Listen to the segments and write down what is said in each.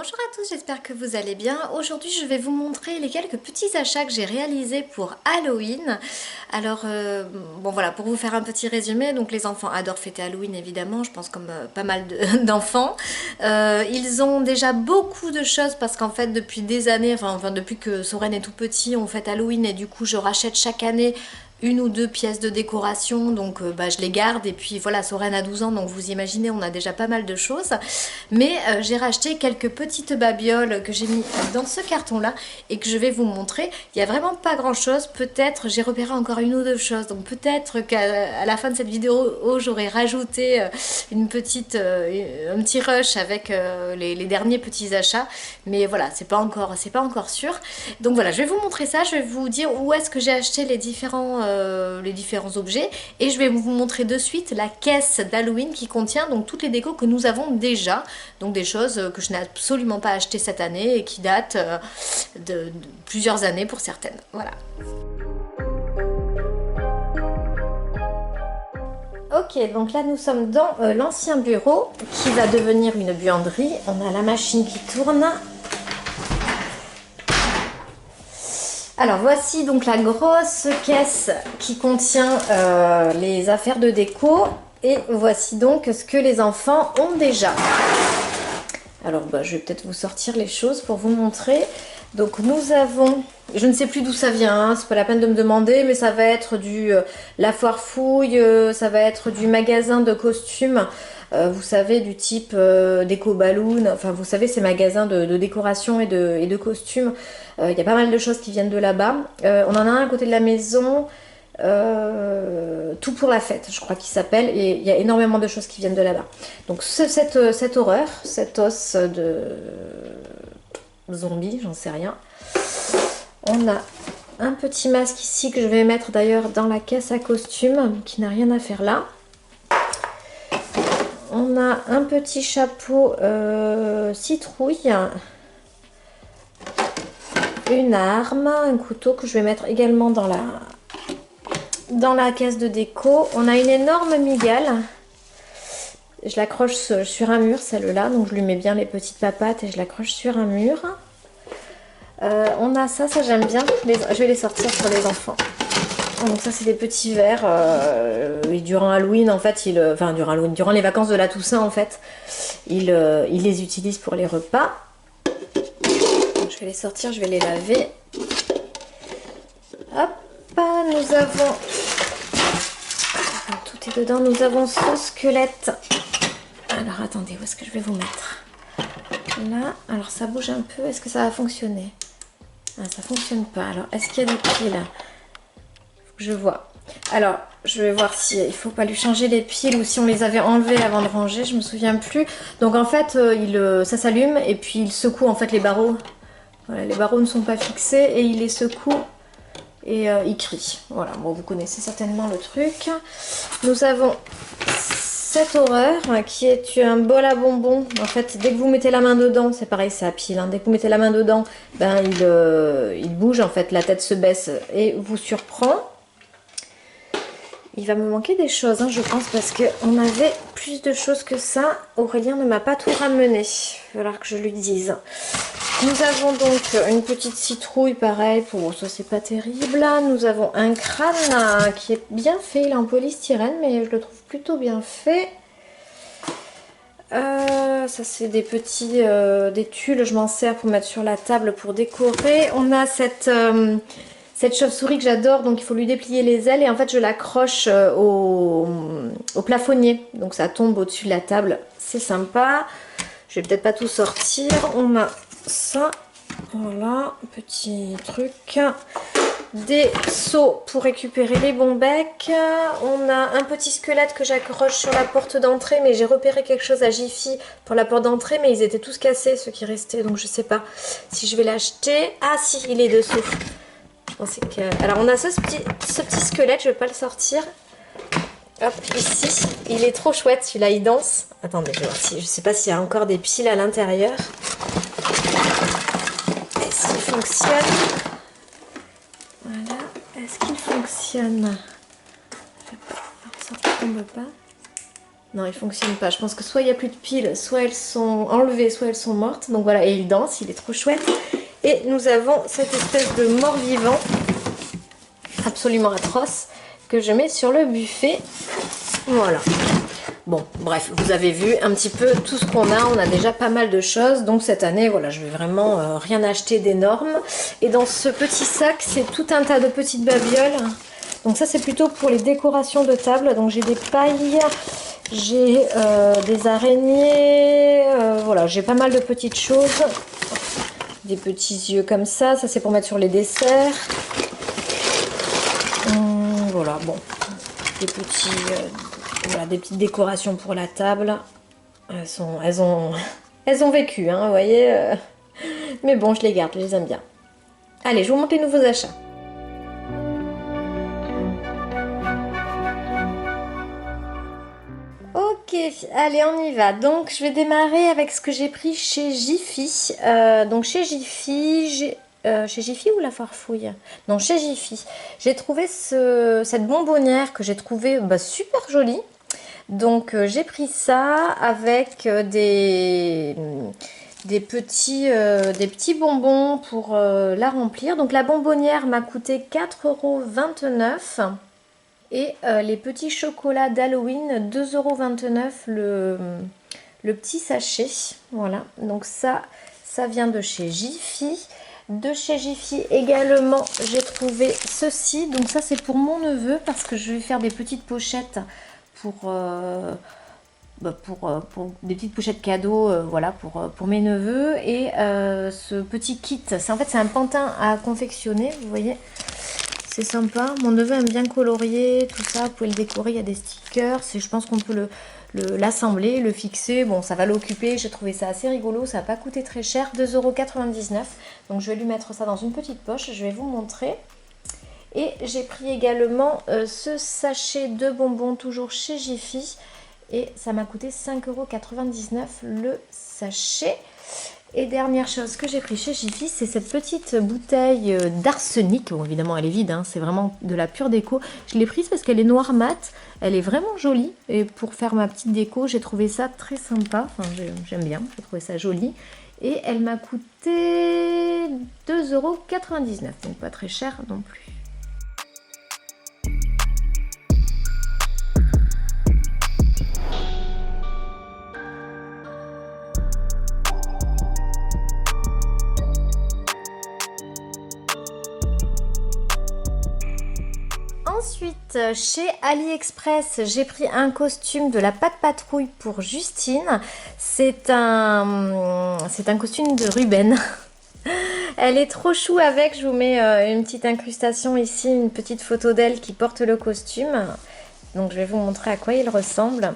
Bonjour à tous, j'espère que vous allez bien. Aujourd'hui, je vais vous montrer les quelques petits achats que j'ai réalisés pour Halloween. Alors, bon voilà, pour vous faire un petit résumé, donc les enfants adorent fêter Halloween évidemment, je pense comme pas mal d'enfants. Ils ont déjà beaucoup de choses parce qu'en fait, depuis des années, enfin depuis que Soren est tout petit, on fête Halloween et du coup, je rachète chaque année une ou deux pièces de décoration, donc je les garde. Et puis voilà, Soren a 12 ans, donc vous imaginez, on a déjà pas mal de choses. Mais j'ai racheté quelques petites babioles que j'ai mis dans ce carton là et que je vais vous montrer. Il n'y a vraiment pas grand chose, peut-être j'ai repéré encore une ou deux choses, donc peut-être qu'à la fin de cette vidéo j'aurai rajouté un petit rush avec les derniers petits achats, mais voilà, c'est pas encore sûr. Donc voilà, je vais vous montrer ça, je vais vous dire où est-ce que j'ai acheté les différents objets et je vais vous montrer de suite la caisse d'Halloween qui contient donc toutes les décos que nous avons déjà, donc des choses que je n'ai absolument pas achetées cette année et qui datent de plusieurs années pour certaines. Voilà. Ok, donc là nous sommes dans l'ancien bureau qui va devenir une buanderie. On a la machine qui tourne. Alors voici donc la grosse caisse qui contient les affaires de déco et voici donc ce que les enfants ont déjà. Alors je vais peut-être vous sortir les choses pour vous montrer. Donc nous avons, je ne sais plus d'où ça vient, hein, c'est pas la peine de me demander, mais ça va être la foire fouille, ça va être du magasin de costumes. Vous savez, du type Déco Balloon, enfin vous savez ces magasins de décoration et de costumes. Il y a pas mal de choses qui viennent de là-bas. On en a un à côté de la maison, Tout pour la fête, je crois qu'il s'appelle, et il y a énormément de choses qui viennent de là-bas. Donc cette horreur, cet os de zombie, j'en sais rien. On a un petit masque ici que je vais mettre d'ailleurs dans la caisse à costumes, qui n'a rien à faire là. On a un petit chapeau citrouille, une arme, un couteau que je vais mettre également dans la caisse de déco. On a une énorme migale. Je l'accroche sur un mur, celle-là, donc je lui mets bien les petites papates et je l'accroche sur un mur. On a ça j'aime bien, je vais les sortir pour les enfants. Donc ça c'est des petits verres, et durant Halloween en fait, durant les vacances de la Toussaint en fait, il les utilise pour les repas. Donc, je vais les sortir, je vais les laver. Hop, nous avons, tout est dedans, nous avons ce squelette. Alors attendez, où est-ce que je vais vous mettre? Là, alors ça bouge un peu, est-ce que ça va fonctionner? Ah, ça fonctionne pas, alors est-ce qu'il y a des piles? Je vois. Alors, je vais voir si il faut pas lui changer les piles ou si on les avait enlevées avant de ranger, je me souviens plus. Donc en fait, ça s'allume et puis il secoue en fait les barreaux. Voilà, les barreaux ne sont pas fixés et il les secoue et il crie. Voilà, bon, vous connaissez certainement le truc. Nous avons cette horreur qui est un bol à bonbons. En fait, dès que vous mettez la main dedans, c'est pareil, c'est à pile. Hein. Dès que vous mettez la main dedans, il bouge en fait, la tête se baisse et vous surprend. Il va me manquer des choses, hein, je pense, parce qu'on avait plus de choses que ça. Aurélien ne m'a pas tout ramené. Il va falloir que je lui dise. Nous avons donc une petite citrouille, pareil. Bon, ça, c'est pas terrible. Nous avons un crâne qui est bien fait. Il est en polystyrène, mais je le trouve plutôt bien fait. Ça, c'est des petits des tulles. Je m'en sers pour mettre sur la table pour décorer. On a cette chauve-souris que j'adore, donc il faut lui déplier les ailes et en fait je l'accroche au plafonnier, donc ça tombe au-dessus de la table, c'est sympa. Je vais peut-être pas tout sortir. On a ça, voilà, petit truc, des seaux pour récupérer les bons becs. On a un petit squelette que j'accroche sur la porte d'entrée, mais j'ai repéré quelque chose à Jiffy pour la porte d'entrée, mais ils étaient tous cassés ceux qui restaient, donc je sais pas si je vais l'acheter. Ah si, il est dessous. Alors on a ce petit squelette, je vais pas le sortir. Hop, ici, il est trop chouette celui-là, il danse. Attendez, je vais voir si, je sais pas s'il y a encore des piles à l'intérieur. Est-ce qu'il fonctionne? Voilà, est-ce qu'il fonctionne? Je vais pas faire en sorte qu'il tombe pas. Non, il fonctionne pas. Je pense que soit il n'y a plus de piles, soit elles sont enlevées, soit elles sont mortes. Donc voilà, et il danse, il est trop chouette. Et nous avons cette espèce de mort-vivant, absolument atroce, que je mets sur le buffet. Voilà. Bon, bref, vous avez vu un petit peu tout ce qu'on a. On a déjà pas mal de choses. Donc cette année, voilà, je vais vraiment rien acheter d'énorme. Et dans ce petit sac, c'est tout un tas de petites babioles. Donc ça, c'est plutôt pour les décorations de table. Donc j'ai des pailles, j'ai des araignées. Voilà, j'ai pas mal de petites choses. Des petits yeux comme ça. Ça, c'est pour mettre sur les desserts. Voilà, bon. Des petits... voilà, des petites décorations pour la table. Elles ont vécu, hein, vous voyez. Mais bon, je les garde, je les aime bien. Allez, je vous montre les nouveaux achats. Ok, allez, on y va. Donc, je vais démarrer avec ce que j'ai pris chez Jiffy. Donc, chez Jiffy, chez Jiffy ou la Farfouille? Non, chez Jiffy. J'ai trouvé cette bonbonnière que j'ai trouvée super jolie. Donc j'ai pris ça avec des petits bonbons pour la remplir. Donc la bonbonnière m'a coûté 4,29 € et les petits chocolats d'Halloween 2,29 € le petit sachet. Voilà, donc ça vient de chez Jiffy. De chez Jiffy également, j'ai trouvé ceci. Donc ça c'est pour mon neveu parce que je vais faire des petites pochettes pour des petites pochettes cadeaux, voilà, pour mes neveux. Et ce petit kit, en fait c'est un pantin à confectionner, vous voyez, c'est sympa. Mon neveu aime bien colorier tout ça, vous pouvez le décorer, il y a des stickers, je pense qu'on peut l'assembler, le fixer. Bon, ça va l'occuper, j'ai trouvé ça assez rigolo, ça n'a pas coûté très cher, 2,99 €. Donc je vais lui mettre ça dans une petite poche, je vais vous montrer. Et j'ai pris également ce sachet de bonbons, toujours chez Jiffy. Et ça m'a coûté 5,99 € le sachet. Et dernière chose que j'ai pris chez Jiffy, c'est cette petite bouteille d'arsenic. Bon, évidemment, elle est vide, hein, c'est vraiment de la pure déco. Je l'ai prise parce qu'elle est noire mat. Elle est vraiment jolie. Et pour faire ma petite déco, j'ai trouvé ça très sympa. Enfin, j'aime bien, j'ai trouvé ça joli. Et elle m'a coûté 2,99 €. Donc pas très cher non plus. Ensuite, chez AliExpress, j'ai pris un costume de la Pat' Patrouille pour Justine. C'est un costume de Ruben. Elle est trop chou avec. Je vous mets une petite incrustation ici, une petite photo d'elle qui porte le costume. Donc je vais vous montrer à quoi il ressemble.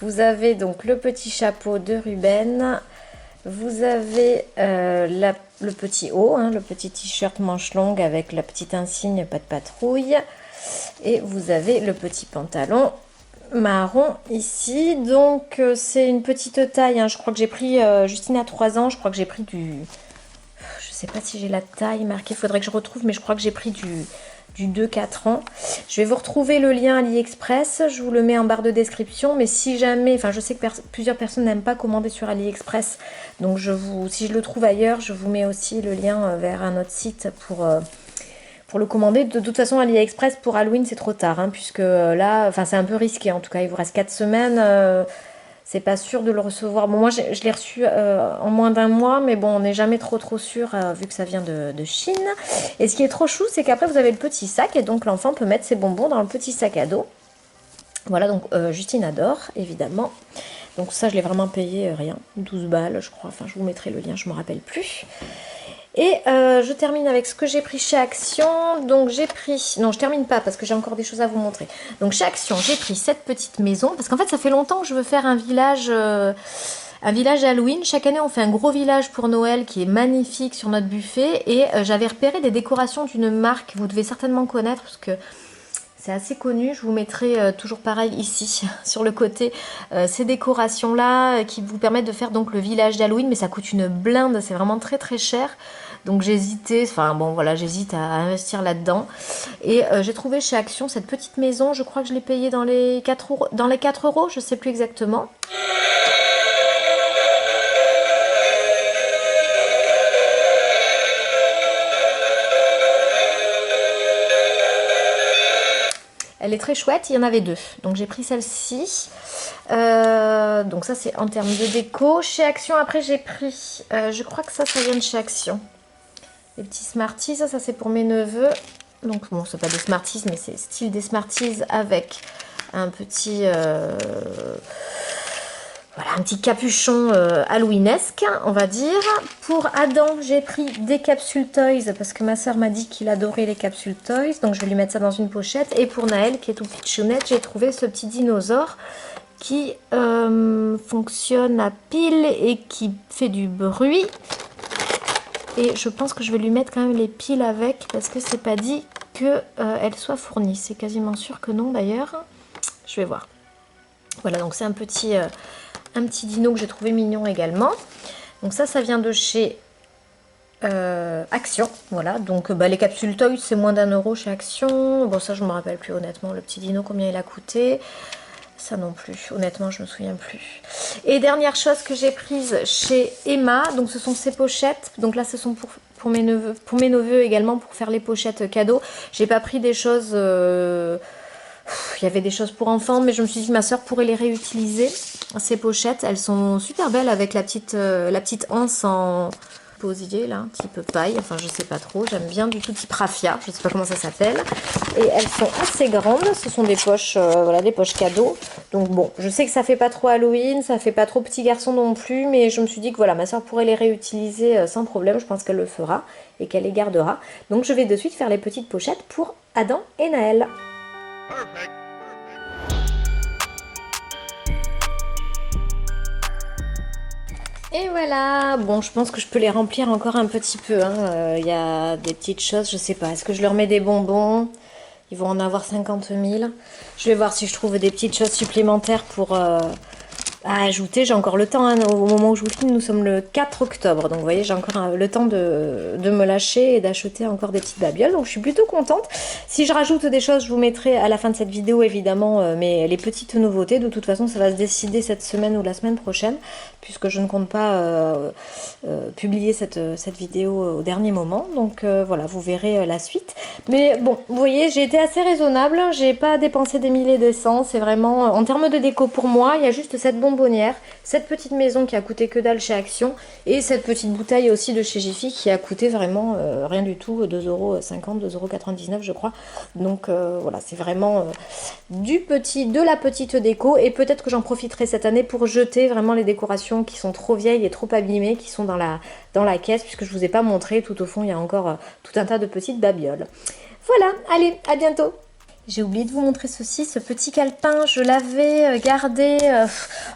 Vous avez donc le petit chapeau de Ruben. Vous avez le petit haut, hein, le petit t-shirt manche longue avec la petite insigne Pat' Patrouille. Et vous avez le petit pantalon marron ici. Donc c'est une petite taille, hein. Je crois que j'ai pris, Justine a 3 ans, je crois que j'ai pris du... Je sais pas si j'ai la taille marquée, il faudrait que je retrouve, mais je crois que j'ai pris du 2-4 ans. Je vais vous retrouver le lien AliExpress, je vous le mets en barre de description, mais si jamais, enfin je sais que plusieurs personnes n'aiment pas commander sur AliExpress, donc si je le trouve ailleurs, je vous mets aussi le lien vers un autre site pour le commander. De toute façon, AliExpress pour Halloween c'est trop tard, hein, puisque là, enfin c'est un peu risqué en tout cas, il vous reste 4 semaines, c'est pas sûr de le recevoir. Bon, moi je l'ai reçu en moins d'1 mois, mais bon, on n'est jamais trop sûr vu que ça vient de Chine. Et ce qui est trop chou, c'est qu'après vous avez le petit sac, et donc l'enfant peut mettre ses bonbons dans le petit sac à dos. Voilà, donc Justine adore, évidemment. Donc ça, je l'ai vraiment payé rien, 12 balles je crois, enfin je vous mettrai le lien, je me rappelle plus. Et je termine avec ce que j'ai pris chez Action. Donc j'ai pris... Non, je termine pas parce que j'ai encore des choses à vous montrer. Donc chez Action, j'ai pris cette petite maison. Parce qu'en fait, ça fait longtemps que je veux faire un village Halloween. Chaque année, on fait un gros village pour Noël qui est magnifique sur notre buffet. Et j'avais repéré des décorations d'une marque que vous devez certainement connaître parce que c'est assez connu. Je vous mettrai toujours pareil ici, sur le côté, ces décorations-là qui vous permettent de faire donc le village d'Halloween. Mais ça coûte une blinde, c'est vraiment très cher. Donc j'hésitais, enfin bon voilà, j'hésite à investir là-dedans. Et j'ai trouvé chez Action cette petite maison, je crois que je l'ai payée dans les 4 euros, je sais plus exactement. Elle est très chouette, il y en avait 2. Donc j'ai pris celle-ci. Donc ça c'est en termes de déco. Chez Action, après j'ai pris, je crois que ça vient de chez Action. Les petits Smarties, ça c'est pour mes neveux. Donc bon, c'est pas des Smarties, mais c'est style des Smarties avec un petit... voilà, un petit capuchon halloweenesque, on va dire. Pour Adam, j'ai pris des capsules Toys parce que ma soeur m'a dit qu'il adorait les capsules Toys. Donc je vais lui mettre ça dans une pochette. Et pour Naël, qui est tout pitchounette, j'ai trouvé ce petit dinosaure qui fonctionne à pile et qui fait du bruit. Et je pense que je vais lui mettre quand même les piles avec parce que c'est pas dit qu'elle soit fournie. C'est quasiment sûr que non d'ailleurs. Je vais voir. Voilà, donc c'est un petit dino que j'ai trouvé mignon également. Donc ça vient de chez Action. Voilà, donc les capsules Toys, c'est moins d'1 € chez Action. Bon, ça, je ne me rappelle plus honnêtement. Le petit dino, combien il a coûté. Ça non plus, honnêtement, je me souviens plus. Et dernière chose que j'ai prise chez Emma, donc ce sont ces pochettes. Donc là, ce sont pour mes neveux également, pour faire les pochettes cadeaux. J'ai pas pris des choses... il y avait des choses pour enfants, mais je me suis dit que ma soeur pourrait les réutiliser. Ces pochettes, elles sont super belles avec la petite anse en posier, là, type paille. Enfin, je sais pas trop. J'aime bien du tout type raffia. Je sais pas comment ça s'appelle. Et elles sont assez grandes. Ce sont des poches, voilà, des poches cadeaux. Donc bon, je sais que ça fait pas trop Halloween, ça fait pas trop petit garçon non plus, mais je me suis dit que voilà, ma soeur pourrait les réutiliser sans problème. Je pense qu'elle le fera et qu'elle les gardera. Donc je vais de suite faire les petites pochettes pour Adam et Naël. Perfect. Et voilà, bon, je pense que je peux les remplir encore un petit peu. Il y a des petites choses, je sais pas. Est-ce que je leur mets des bonbons? Ils vont en avoir 50 000. Je vais voir si je trouve des petites choses supplémentaires pour à ajouter. J'ai encore le temps, hein, au moment où je vous filme, nous sommes le 4 octobre. Donc vous voyez, j'ai encore le temps de me lâcher et d'acheter encore des petites babioles. Donc je suis plutôt contente. Si je rajoute des choses, je vous mettrai à la fin de cette vidéo évidemment les petites nouveautés. De toute façon, ça va se décider cette semaine ou la semaine prochaine, puisque je ne compte pas publier cette vidéo au dernier moment. Donc voilà, vous verrez la suite. Mais bon, vous voyez, j'ai été assez raisonnable. J'ai pas dépensé des milliers de cents. C'est vraiment, en termes de déco pour moi, il y a juste cette bonbonnière, cette petite maison qui a coûté que dalle chez Action, et cette petite bouteille aussi de chez Jiffy qui a coûté vraiment rien du tout, 2,50 €, 2,99 € je crois. Donc voilà, c'est vraiment de la petite déco, et peut-être que j'en profiterai cette année pour jeter vraiment les décorations qui sont trop vieilles et trop abîmées, qui sont dans la caisse, puisque je vous ai pas montré, tout au fond il y a encore tout un tas de petites babioles. Voilà, allez, à bientôt. J'ai oublié de vous montrer ceci, ce petit calepin, je l'avais gardé,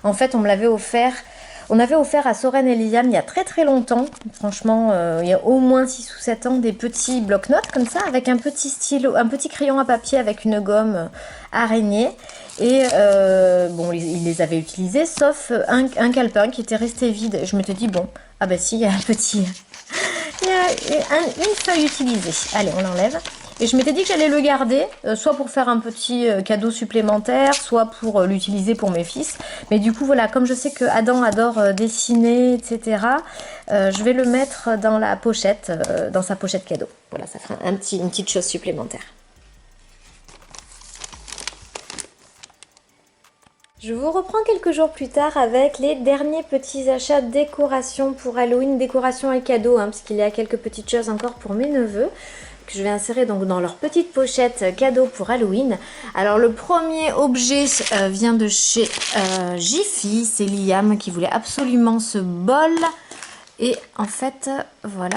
en fait on me l'avait offert. On avait offert à Soren et Liam il y a très très longtemps, franchement il y a au moins 6 ou 7 ans, des petits bloc-notes comme ça, avec un petit stylo, un petit crayon à papier avec une gomme araignée. Et bon, il les avait utilisés, sauf un calepin qui était resté vide. Je m'étais dit, bon, ah bah si, il y a un petit... il y a une feuille utilisée. Allez, on l'enlève. Et je m'étais dit que j'allais le garder, soit pour faire un petit cadeau supplémentaire, soit pour l'utiliser pour mes fils. Mais du coup, voilà, comme je sais que Adam adore dessiner, etc., je vais le mettre dans la pochette, dans sa pochette cadeau. Voilà, ça fera une petite chose supplémentaire. Je vous reprends quelques jours plus tard avec les derniers petits achats de décoration pour Halloween, décoration et cadeaux, parce qu'il y a quelques petites choses encore pour mes neveux, que je vais insérer donc dans leur petite pochette cadeau pour Halloween. Alors le premier objet vient de chez Jiffy, c'est Liam qui voulait absolument ce bol, et en fait voilà.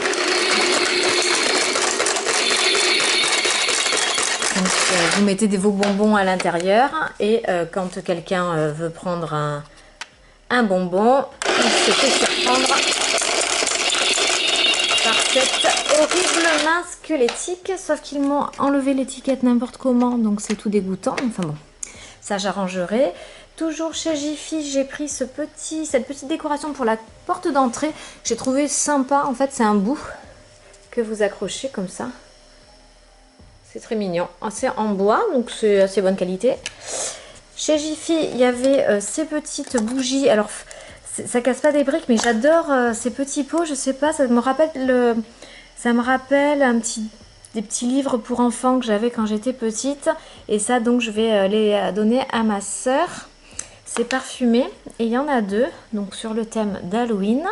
Donc, vous mettez vos bonbons à l'intérieur, et quand quelqu'un veut prendre un bonbon, il se fait surprendre par cette horrible main squelettique, sauf qu'ils m'ont enlevé l'étiquette n'importe comment, donc c'est tout dégoûtant. Enfin bon, ça j'arrangerai. Toujours chez Jiffy, j'ai pris cette petite décoration pour la porte d'entrée. J'ai trouvé sympa, en fait c'est un bout que vous accrochez comme ça. C'est très mignon. C'est en bois, donc c'est assez bonne qualité. Chez Jiffy, il y avait ces petites bougies. Alors, ça casse pas des briques, mais j'adore ces petits pots. Je sais pas, ça me rappelle des petits livres pour enfants que j'avais quand j'étais petite. Et ça, donc, je vais les donner à ma sœur. C'est parfumé. Et il y en a 2, donc sur le thème d'Halloween.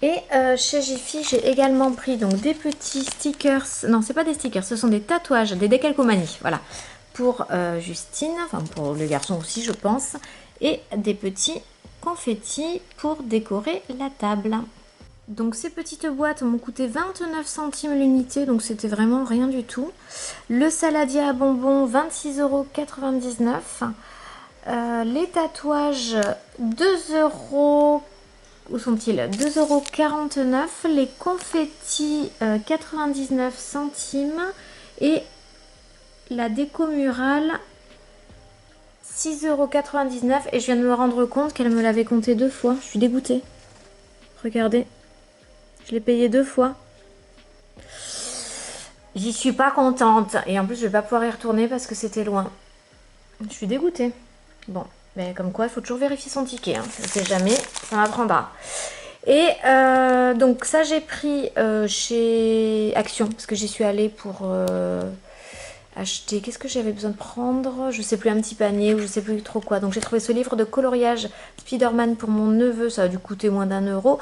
Et chez Jiffy, j'ai également pris donc des petits stickers. Non, c'est pas des stickers, ce sont des tatouages, des décalcomanies. Voilà. Pour Justine, enfin pour le garçon aussi, je pense. Et des petits confettis pour décorer la table. Donc ces petites boîtes m'ont coûté 29 centimes l'unité, donc c'était vraiment rien du tout. Le saladier à bonbons, 26,99 €. Les tatouages, 2 €. Où sont-ils? 2,49 €. Les confettis, 99 centimes. Et la déco murale, 6,99 €. Et je viens de me rendre compte qu'elle me l'avait compté 2 fois. Je suis dégoûtée. Regardez. Je l'ai payé 2 fois. J'y suis pas contente. Et en plus, je vais pas pouvoir y retourner parce que c'était loin. Je suis dégoûtée. Bon, mais comme quoi, il faut toujours vérifier son ticket. Hein. Je ne sais jamais, ça m'apprendra. Et donc ça, j'ai pris chez Action, parce que j'y suis allée pour acheter... Qu'est-ce que j'avais besoin de prendre? Je sais plus, un petit panier ou je sais plus trop quoi. Donc j'ai trouvé ce livre de coloriage Spider-Man pour mon neveu. Ça a dû coûter moins d'1 €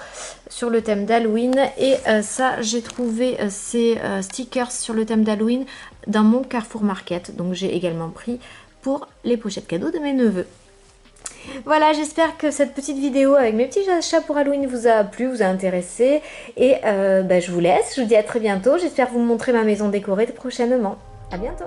sur le thème d'Halloween. Et ça, j'ai trouvé ces stickers sur le thème d'Halloween dans mon Carrefour Market. Donc j'ai également pris pour les pochettes cadeaux de mes neveux. Voilà, j'espère que cette petite vidéo avec mes petits achats pour Halloween vous a plu, vous a intéressé. Et je vous laisse, je vous dis à très bientôt. J'espère vous montrer ma maison décorée prochainement. À bientôt.